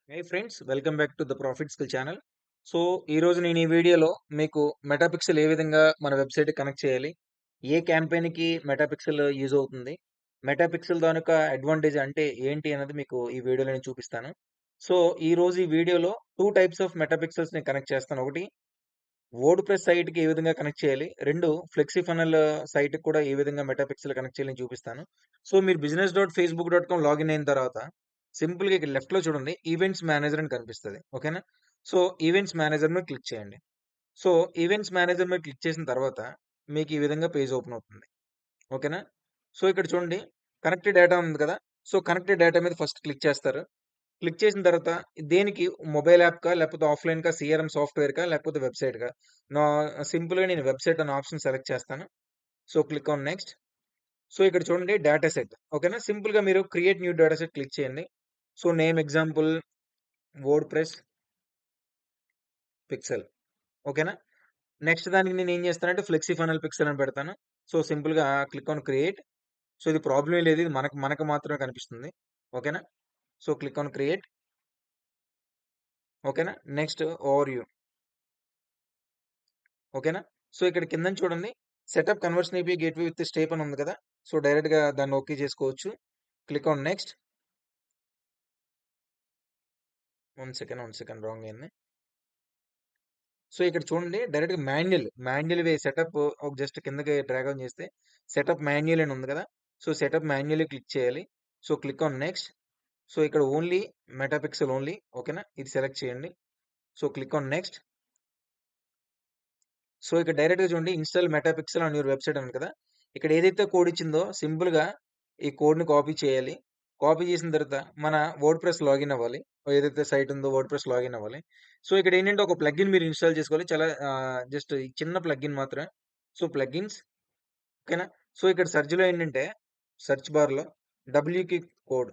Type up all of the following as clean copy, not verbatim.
Hey friends, welcome back to the profit skill channel. So, ఈరోజు నేను ఈ వీడియోలో మీకు మెటాపిక్సెల్ ఏ విధంగా మన వెబ్‌సైట్‌కి కనెక్ట్ చేయాలి? ఏ క్యాంపెయిన్‌కి మెటాపిక్సెల్ యూజ్ అవుతుంది? మెటాపిక్సెల్ దాని యొక్క అడ్వాంటేజ్ అంటే ఏంటి అన్నది మీకు ఈ వీడియోలో నేను చూపిస్తాను. సో, ఈరోజు ఈ వీడియోలో 2 టైప్స్ ఆఫ్ మెటాపిక్సెల్స్‌ని కనెక్ట్ చేస్తాను. ఒకటి వర్డ్‌ప్రెస్ సైట్‌కి ఏ విధంగా కనెక్ట్ చేయాలి? 2 ఫ్లెక్సీ ఫనల్ సైట్‌కి కూడా ఏ విధంగా మెటాపిక్సెల్ కనెక్ట్ చేయాలి నేను చూపిస్తాను. సో, మీరు business.facebook.com లాగిన్ అయిన తర్వాత సింపుల్‌గా ఇక్కడ లెఫ్ట్‌లో చూడండి ఈవెంట్స్ మేనేజర్ అని కనిపిస్తది. ఓకేనా? సో, ఈవెంట్స్ మేనేజర్ మీద క్లిక్ చేయండి. సో, ఈవెంట్స్ మేనేజర్ మీద క్లిక్ చేసిన తర్వాత మీకు ఈ విధంగా పేజ్ ఓపెన్ అవుతుంది. ఓకేనా? సో, ఇక్కడ చూడండి కనెక్టెడ్ డేటా ఉంది కదా! సో, కనెక్టెడ్ డేటా మీద ఫస్ట్ క్లిక్ చేస్తారు. క్లిక్ చేసిన తర్వాత దేనికి మొబైల్ యాప్‌కా? లేకపోతే ఆఫ్‌లైన్‌కా? సీఆర్‌ఎం సాఫ్ట్‌వేర్‌కా? లేకపోతే వెబ్‌సైట్‌కా? నా సింపుల్‌గా నేను వెబ్‌సైట్ అనే ఆప్షన్ సెలెక్ట్ చేస్తాను. So, click on next. So, ఇక్కడ చూడండి డేటా సెట్. ఓకేనా? సింపుల్‌గా మీరు create new data set click చేయండి. So, name example WordPress pixel. ఓకేనా? నెక్స్ట్ దానికి నేనేం చేస్తానంటే ఫ్లెక్సీ ఫనల్ పిక్సెల్ అని పెడతాను. సో, సింపుల్‌గా క్లిక్ ఆన్ క్రియేట్. సో, ఇది ప్రాబ్లమ్ ఏం లేదు. ఇది మనకు మనకు మాత్రమే కనిపిస్తుంది. ఓకేనా? So, click on create. ఓకేనా? Next overview. ఓకేనా? సో, ఇక్కడ కిందన చూడండి setup conversion API gateway with Stape అని ఉంది కదా! సో, డైరెక్ట్‌గా దాన్ని ఓకే చేసుకోవచ్చు. Click on next. One second wrong అయింది. సో, ఇక్కడ చూడండి డైరెక్ట్‌గా మాన్యుయల్ వే సెటప్ ఒక జస్ట్ కిందకి డ్రాగ్ ఆన్ చేస్తే సెటప్ మాన్యుయల్ అని ఉంది కదా! సో, సెటప్ మాన్యుయల్లీ క్లిక్ చేయాలి. So, click on next. So, ఇక్కడ ఓన్లీ మెటాపిక్సెల్ ఓన్లీ. ఓకేనా? ఇది సెలెక్ట్ చేయండి. So, click on next. So, ఇక్కడ డైరెక్ట్‌గా చూడండి ఇన్‌స్టాల్ మెటాపిక్సెల్ ఆన్ యువర్ వెబ్‌సైట్ అని ఉంది కదా! ఇక్కడ ఏదైతే కోడ్ ఇచ్చిందో సింపుల్‌గా ఈ కోడ్‌ని కాపీ చేయాలి. కాపీ చేసిన తర్వాత మన వర్డ్‌ప్రెస్ లాగిన్ అవ్వాలి. ఏదైతే సైట్ ఉందో వర్డ్‌ప్రెస్ లాగిన్ అవ్వాలి. సో, ఇక్కడ ఏంటంటే ఒక ప్లగిన్ మీరు ఇన్‌స్టాల్ చేసుకోవాలి. చాలా జస్ట్ చిన్న ప్లగిన్ మాత్రమే. సో, ప్లగిన్స్ ఓకేనా? సో, ఇక్కడ సెర్చ్‌లో ఏంటంటే సెర్చ్ బార్‌లో డబ్ల్యూకి కోడ్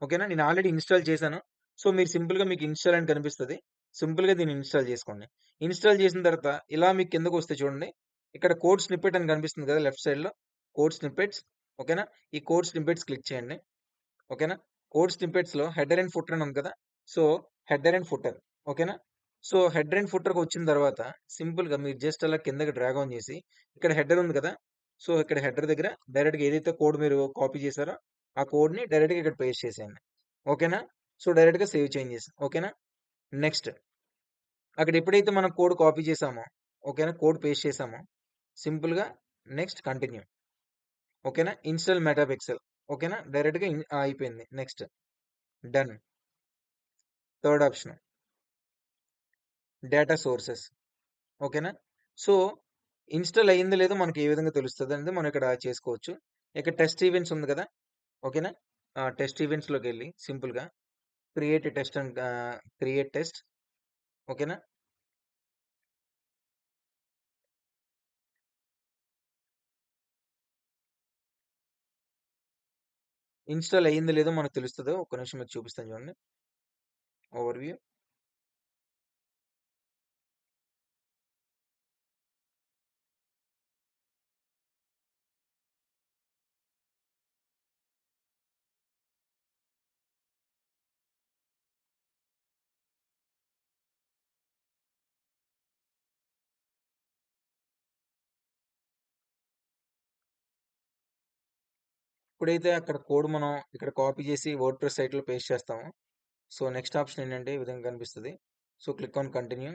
ఓకేనా? నేను ఆల్రెడీ ఇన్‌స్టాల్ చేశాను. సో, మీరు సింపుల్‌గా మీకు ఇన్‌స్టాల్ అని కనిపిస్తది. సింపుల్‌గా దీన్ని ఇన్‌స్టాల్ చేసుకోండి. ఇన్‌స్టాల్ చేసిన తర్వాత ఇలా మీకు కిందకొస్తే చూడండి. ఇక్కడ కోడ్ స్నిప్పెట్ అని కనిపిస్తుంది కదా! లెఫ్ట్ సైడ్‌లో. కోడ్ స్నిప్పెట్స్ ఓకేనా? ఈ కోడ్ స్నిప్పెట్స్ క్లిక్ చేయండి. ఓకేనా? కోడ్ స్నిప్పెట్స్‌లో హెడర్ అండ్ ఫుటర్ అని ఉంది కదా! సో, హెడర్ అండ్ ఫుటర్ ఓకేనా? సో, హెడర్ అండ్ ఫుటర్‌కొచ్చిన తర్వాత సింపుల్‌గా మీరు జస్ట్ అలా కిందకి డ్రాగ్ ఆన్ చేసి ఇక్కడ హెడర్ ఉంది కదా! సో, ఇక్కడ హెడర్ దగ్గర డైరెక్ట్‌గా ఏదైతే కోడ్ మీరు కాపీ చేసారో ఆ కోడ్‌ని డైరెక్ట్‌గా ఇక్కడ పేస్ట్ చేసేయండి. ఓకేనా? సో, డైరెక్ట్‌గా సేవ్ చేంజెస్ ఓకేనా? నెక్స్ట్ అక్కడ ఎప్పుడైతే మనం కోడ్ కాపీ చేసామో ఓకేనా? కోడ్ పేస్ట్ చేసామో సింపుల్‌గా నెక్స్ట్ కంటిన్యూ ఓకేనా? ఇన్‌స్టాల్ మెటాపిక్సెల్ ఓకేనా? డైరెక్ట్‌గా అయిపోయింది. Next done. Third option data sources ఓకేనా? సో, ఇన్‌స్టాల్ అయిందో లేదో మనకి ఏ విధంగా తెలుస్తదనేది మనం ఇక్కడ చేసుకోవచ్చు. ఇక్కడ టెస్ట్ ఈవెంట్స్ ఉంది కదా! ఓకేనా? టెస్ట్ ఈవెంట్స్‌లోకెళ్ళి సింపుల్‌గా క్రియేట్ టెస్ట్ ఓకేనా? ఇన్‌స్టాల్ అయిందో లేదో మనకు తెలుస్తదో ఒక్క నిమిషం మీకు చూపిస్తాను చూడండి. ఓవర్‌వ్యూ. ఇప్పుడైతే అక్కడ కోడ్ మనం ఇక్కడ కాపీ చేసి వర్డ్‌ప్రెస్ సైట్‌లో పేస్ట్ చేస్తామో, సో, నెక్స్ట్ ఆప్షన్ ఏంటంటే ఈ విధంగా కనిపిస్తది. సో, క్లిక్ ఆన్ కంటిన్యూ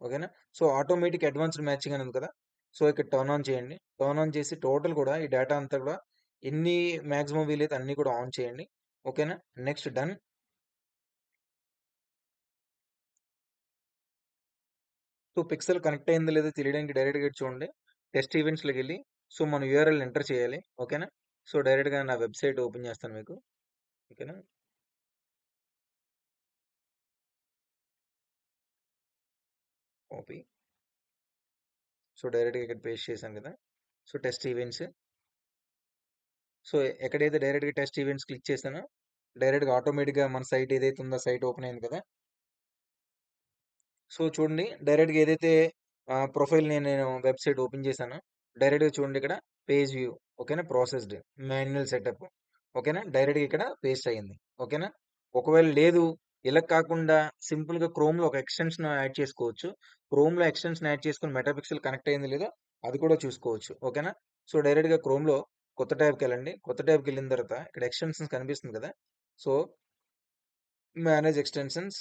ఓకేనా? సో, ఆటోమేటిక్ అడ్వాన్స్‌డ్ మ్యాచింగ్ అని ఉంది కదా! సో, ఇక్కడ టర్న్ ఆన్ చేయండి. టర్న్ ఆన్ చేసి టోటల్ కూడా ఈ డేటా అంతా కూడా ఎన్ని మాక్సిమం వీలైతే అన్నీ కూడా ఆన్ చేయండి. ఓకేనా? Next done. So, pixel connect అయిందో లేదో తెలియడానికి డైరెక్ట్‌గా ఇటు చూడండి. టెస్ట్ ఈవెంట్స్‌లోకెళ్ళి సో, మన యూఆర్ఎల్ ఎంటర్ చేయాలి. ఓకేనా? సో, డైరెక్ట్‌గా నా వెబ్‌సైట్ ఓపెన్ చేస్తాను మీకు. ఓకేనా? కాపీ. సో, డైరెక్ట్‌గా ఇక్కడ పేస్ట్ చేశాను కదా! So, test events. సో, ఎక్కడైతే డైరెక్ట్‌గా టెస్ట్ ఈవెంట్స్ క్లిక్ చేశానో, డైరెక్ట్‌గా ఆటోమేటిక్‌గా మన సైట్ ఏదైతే ఉందో ఆ సైట్ ఓపెన్ అయింది కదా! సో, చూడండి డైరెక్ట్‌గా ఏదైతే ప్రొఫైల్ నేను వెబ్‌సైట్ ఓపెన్ చేశానో, డైరెక్ట్‌గా చూడండి ఇక్కడ పేజ్ వ్యూ ఓకేనా? ప్రాసెస్డ్ మాన్యుయల్ సెటప్ ఓకేనా? డైరెక్ట్‌గా ఇక్కడ పేస్ట్ అయింది. ఓకేనా? ఒకవేళ లేదు ఇలా కాకుండా సింపుల్‌గా క్రోమ్‌లో ఒక ఎక్స్‌టెన్షన్ యాడ్ చేసుకోవచ్చు. క్రోమ్‌లో ఎక్స్‌టెన్షన్ యాడ్ చేసుకొని మెటాపిక్సెల్ కనెక్ట్ అయిందో లేదో అది కూడా చూసుకోవచ్చు. ఓకేనా? సో, డైరెక్ట్‌గా క్రోమ్‌లో కొత్త ట్యాబ్‌కెళ్ళండి. కొత్త ట్యాబ్‌కెళ్ళిన తర్వాత ఇక్కడ ఎక్స్‌టెన్షన్స్ కనిపిస్తుంది కదా! So, manage extensions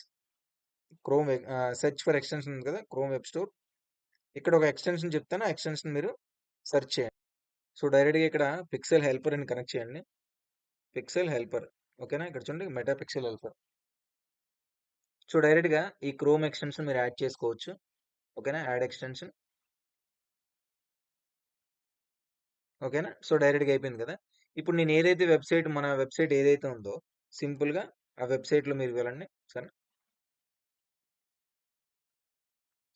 search for extension ఉంది కదా! Chrome web store. ఇక్కడ ఒక ఎక్స్‌టెన్షన్ చెప్తాను. ఆ ఎక్స్‌టెన్షన్ మీరు సెర్చ్ చేయండి. సో, డైరెక్ట్‌గా ఇక్కడ పిక్సెల్ హెల్పర్ అని కనెక్ట్ చేయండి. Pixel helper. ఓకేనా? ఇక్కడ చూడండి మెటా పిక్సెల్ హెల్పర్. సో, డైరెక్ట్‌గా ఈ క్రోమ్ ఎక్స్‌టెన్షన్ మీరు యాడ్ చేసుకోవచ్చు. ఓకేనా? Add extension. ఓకేనా? సో, డైరెక్ట్‌గా అయిపోయింది కదా! ఇప్పుడు నేను ఏదైతే మన వెబ్‌సైట్ ఏదైతే ఉందో సింపుల్‌గా ఆ వెబ్‌సైట్‌లో మీరు వెళ్ళండి. సరేనా?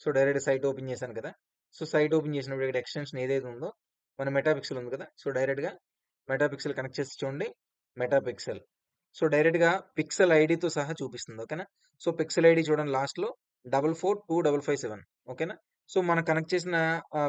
సో, డైరెక్ట్ సైట్ ఓపెన్ చేశాను కదా! సో, సైట్ ఓపెన్ చేసినప్పుడు ఇక్కడ ఎక్స్‌టెన్షన్ ఏదైతే ఉందో మన మెటా పిక్సెల్ ఉంది కదా! సో, డైరెక్ట్‌గా మెటా పిక్సెల్ కనెక్ట్ చేసి చూడండి. Meta pixel. సో, డైరెక్ట్‌గా పిక్సెల్ ఐడీతో సహా చూపిస్తుంది. ఓకేనా? సో, పిక్సెల్ ఐడీ చూడండి లాస్ట్‌లో 442557 ఓకేనా? సో, మనం కనెక్ట్ చేసిన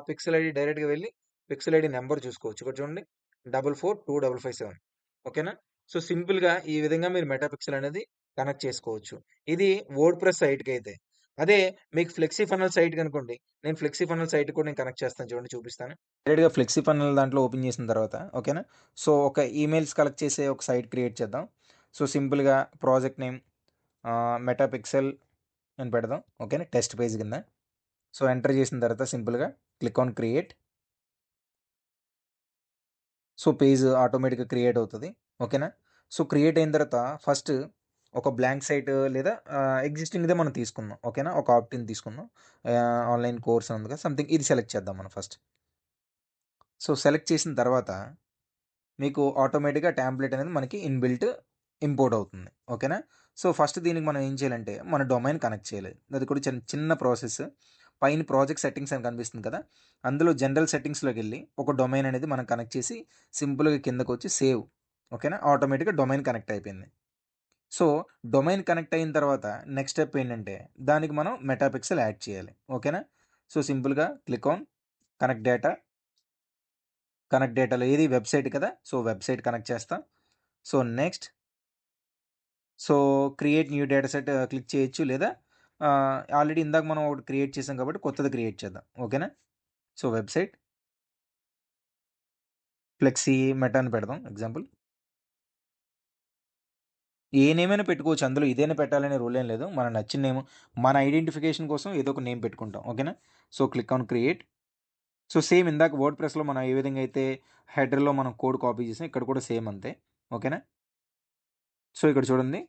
పిక్సెల్ ఐడీ డైరెక్ట్‌గా వెళ్లి పిక్సెల్ ఐడీ నంబర్ చూసుకోవచ్చు. ఇక్కడ చూడండి 442557 ఓకేనా? సో, సింపుల్‌గా ఈ విధంగా మీరు మెటా పిక్సెల్ అనేది కనెక్ట్ చేసుకోవచ్చు. ఇది వర్డ్‌ప్రెస్ సైట్‌కైతే. అదే మీకు ఫ్లెక్సీ ఫన్నెల్ సైట్ కనుకోండి. నేను ఫ్లెక్సీ ఫన్నెల్ సైట్ కూడా నేను కనెక్ట్ చేస్తాను చూడండి చూపిస్తాను. డైరెక్ట్‌గా ఫ్లెక్సీ ఫన్నెల్ దాంట్లో ఓపెన్ చేసిన తర్వాత ఓకేనా? సో, ఒక ఈమెయిల్స్ కలెక్ట్ చేసే ఒక సైట్ క్రియేట్ చేద్దాం. సో, సింపుల్‌గా ప్రాజెక్ట్ నేమ్ మెటా పిక్సెల్ అని పెడదాం. ఓకేనా? టెస్ట్ పేజ్ కింద. సో, ఎంటర్ చేసిన తర్వాత సింపుల్‌గా click on create. So, page ఆటోమేటిక్‌గా క్రియేట్ అవుతది. ఓకేనా? సో, క్రియేట్ అయిన తర్వాత ఫస్ట్ ఒక బ్లాంక్ సైట్ లేదా ఎగ్జిస్టింగ్‌దే మనం తీసుకుందాం. ఓకేనా? ఒక ఆప్ట్-ఇన్ తీసుకుందాం. ఆన్‌లైన్ కోర్స్ ఉంది కదా! సంథింగ్ ఇది సెలెక్ట్ చేద్దాం మనం ఫస్ట్. సో, సెలెక్ట్ చేసిన తర్వాత మీకు ఆటోమేటిక్‌గా టెంప్లేట్ అనేది మనకి ఇన్‌బిల్ట్ ఇంపోర్ట్ అవుతుంది. ఓకేనా? సో, ఫస్ట్ దీనికి మనం ఏం చేయాలంటే మన డొమైన్ కనెక్ట్ చేయాలి. అది కూడా చిన్న ప్రాసెస్. పైన ప్రాజెక్ట్ సెట్టింగ్స్ అని కనిపిస్తుంది కదా! అందులో జనరల్ సెట్టింగ్స్‌లోకెళ్ళి ఒక డొమైన్ అనేది మనం కనెక్ట్ చేసి సింపుల్‌గా కిందకొచ్చి సేవ్. ఓకేనా? ఆటోమేటిక్‌గా డొమైన్ కనెక్ట్ అయిపోయింది. సో, డొమైన్ కనెక్ట్ అయిన తర్వాత నెక్స్ట్ స్టెప్ ఏంటంటే దానికి మనం మెటా పిక్సెల్ యాడ్ చేయాలి. ఓకేనా? సో, సింపుల్‌గా click on connect data. Connect డేటాలో ఏది వెబ్‌సైట్ కదా! సో, వెబ్‌సైట్ కనెక్ట్ చేస్తా. So, next so, create new data set click చేయొచ్చు. లేదా ఆల్రెడీ ఇందాక మనం ఒకటి క్రియేట్ చేసాం కాబట్టి కొత్తది క్రియేట్ చేద్దాం. ఓకేనా? సో, వెబ్‌సైట్ ఫ్లెక్సీ మెటా అని పెడదాం ఎగ్జాంపుల్. ఏ నేమ్ అయినా పెట్టుకోవచ్చు. అందులో ఇదేనే పెట్టాలనే రూల్ ఏం లేదు. మనకు నచ్చిన నేమ్ మన ఐడెంటిఫికేషన్ కోసం ఏదో ఒక నేమ్ పెట్టుకుంటాం. ఓకేనా? So, click on create. So, same ఇందాక వర్డ్‌ప్రెస్‌లో మనం ఏ విధంగా అయితే హెడర్‌లో మనం కోడ్ కాపీ చేసాం ఇక్కడ కూడా సేమ్ అంతే. ఓకేనా? సో, ఇక్కడ చూడండి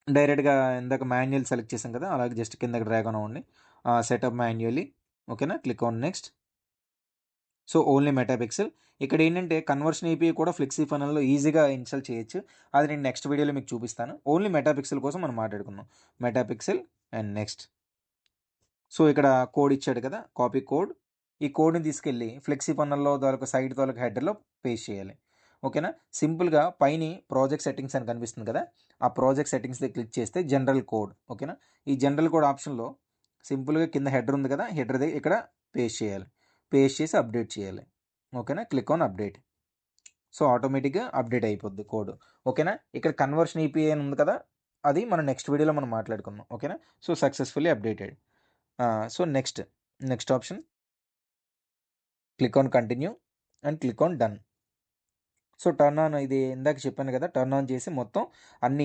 డైరెక్ట్‌గా ఇందాక మాన్యుయల్ సెలెక్ట్ చేసాం కదా! అలాగే జస్ట్ కిందకి డ్రాగ్ ఆన్ అవ్వండి. సెటప్ మాన్యుయల్లీ. ఓకేనా? Click on next. So, only meta pixel. ఇక్కడేంటంటే కన్వర్షన్ ఏపీఐ కూడా ఫ్లెక్సీ ఫనల్‌లో ఈజీగా ఇన్‌స్టాల్ చేయొచ్చు. అది నేను నెక్స్ట్ వీడియోలో మీకు చూపిస్తాను. ఓన్లీ మెటా పిక్సెల్ కోసం మనం మాట్లాడుకుందాం. Meta pixel and next. So, ఇక్కడ కోడ్ ఇచ్చాడు కదా! Copy code. ఈ కోడ్‌ని తీసుకెళ్ళి ఫ్లెక్సీ ఫనల్‌లో తాలూకా సైట్ తాలూకా హెడర్‌లో పేస్ట్ చేయాలి. ఓకేనా? సింపుల్‌గా పైని ప్రాజెక్ట్ సెట్టింగ్స్ అని కనిపిస్తుంది కదా! ఆ ప్రాజెక్ట్ సెట్టింగ్స్‌ని క్లిక్ చేస్తే జనరల్ కోడ్. ఓకేనా? ఈ జనరల్ కోడ్ ఆప్షన్‌లో సింపుల్‌గా కింద హెడర్ ఉంది కదా! హెడర్ ఇక్కడ పేస్ట్ చేయాలి. పేస్ట్ చేసి అప్డేట్ చేయాలి. ఓకేనా? Click on update. సో, ఆటోమేటిక్‌గా అప్డేట్ అయిపోద్ది కోడ్. ఓకేనా? ఇక్కడ కన్వర్షన్ ఏపీఐ అని ఉంది కదా! అది మనం నెక్స్ట్ వీడియోలో మనం మాట్లాడుకుందాం. ఓకేనా? So, successfully updated. So, next option click on continue and click on done. So, turn on ఇది ఇందాక చెప్పాను కదా! టర్న్ ఆన్ చేసి మొత్తం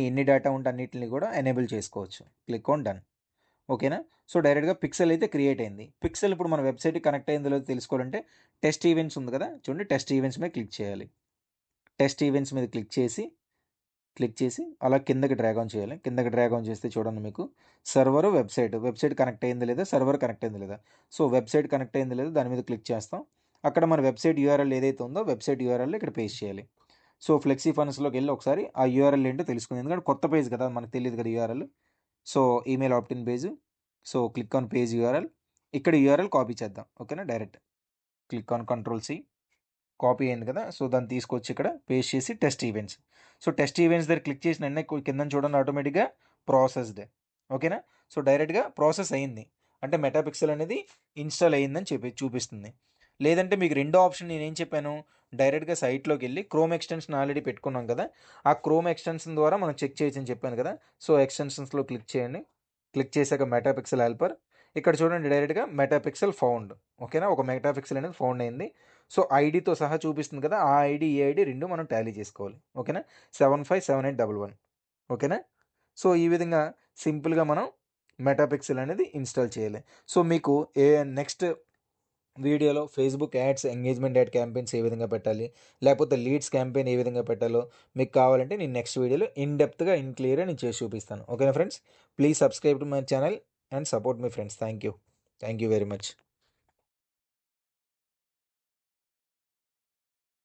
ఎన్ని డేటా ఉంటే అన్నిటిని కూడా ఎనేబుల్ చేసుకోవచ్చు. Click on done. ఓకేనా? సో, డైరెక్ట్‌గా పిక్సెల్ అయితే క్రియేట్ అయింది. పిక్సెల్ ఇప్పుడు మన వెబ్‌సైట్‌కి కనెక్ట్ అయిందో లేదో తెలుసుకోవాలంటే టెస్ట్ ఈవెంట్స్ ఉంది కదా! చూడండి టెస్ట్ ఈవెంట్స్ మీద క్లిక్ చేయాలి. టెస్ట్ ఈవెంట్స్ మీద క్లిక్ చేసి అలా కిందకి డ్రాగ్ ఆన్ చేయాలి. కిందకి డ్రాగ్ ఆన్ చేస్తే చూడండి మీకు వెబ్‌సైట్ కనెక్ట్ అయిందా లేదా, సర్వర్ కనెక్ట్ అయిందా లేదా. సో, వెబ్‌సైట్ కనెక్ట్ అయిందా లేదా దాని మీద క్లిక్ చేస్తాం. అక్కడ మన వెబ్‌సైట్ యూఆర్ఎల్ ఏదైతే ఉందో వెబ్‌సైట్ యూఆర్ఎల్ ఇక్కడ పేస్ట్ చేయాలి. సో, ఫ్లెక్సీ ఫండ్స్‌లోకెళ్ళి ఒకసారి ఆ యూఆర్ఎల్ ఏంటో తెలుసుకుందాం. ఎందుకంటే కొత్త పేజ్ కదా! మనకు తెలీదు కదా URL. So, email opt in page. So, click on page URL. ఇక్కడ యూఆర్ఎల్ కాపీ చేద్దాం. ఓకేనా? Direct click on control c. Copy అయింది కదా! సో, దాన్ని తీసుకొచ్చి ఇక్కడ పేస్ట్ చేసి test events. So, test events దగ్గర క్లిక్ చేసిన వెంటనే కిందన చూడండి ఆటోమేటిక్‌గా ప్రాసెస్డ్. ఓకేనా? సో, డైరెక్ట్‌గా ప్రాసెస్ అయింది. అంటే మెటా పిక్సెల్ అనేది ఇన్‌స్టాల్ అయిందని చూపిస్తుంది. లేదంటే మీకు రెండో ఆప్షన్ నేనేం చెప్పాను? డైరెక్ట్‌గా సైట్‌లోకెళ్ళి క్రోమ్ ఎక్స్‌టెన్షన్ ఆల్రెడీ పెట్టుకున్నాం కదా! ఆ క్రోమ్ ఎక్స్‌టెన్షన్ ద్వారా మనం చెక్ చేయొచ్చని చెప్పాను కదా! సో, ఎక్స్‌టెన్షన్స్‌లో క్లిక్ చేయండి. క్లిక్ చేశాక మెటాపిక్సెల్ హెల్పర్ ఇక్కడ చూడండి డైరెక్ట్‌గా మెటాపిక్సెల్ ఫౌండ్. ఓకేనా? ఒక మెటాపిక్సెల్ అనేది ఫౌండ్ అయింది. సో, ఐడీతో సహా చూపిస్తుంది కదా! ఆ ఐడీ, ఈ ఐడీ 2 మనం టాలీ చేసుకోవాలి. ఓకేనా? 757811 ఓకేనా? సో, ఈ విధంగా సింపుల్‌గా మనం మెటాపిక్సెల్ అనేది ఇన్‌స్టాల్ చేయాలి. సో, మీకు ఏ నెక్స్ట్ వీడియోలో Facebook ads, engagement ad campaigns ఏ విధంగా పెట్టాలి, లేకపోతే లీడ్స్ క్యాంపెయిన్ ఏ విధంగా పెట్టాలో మీకు కావాలంటే నేను నెక్స్ట్ వీడియోలో ఇన్ డెప్త్‌గా, ఇన్ క్లియర్‌గా నేను చేసి చూపిస్తాను. ఓకేనా friends? Please subscribe to my channel and support me friends. Thank you. Thank you very much.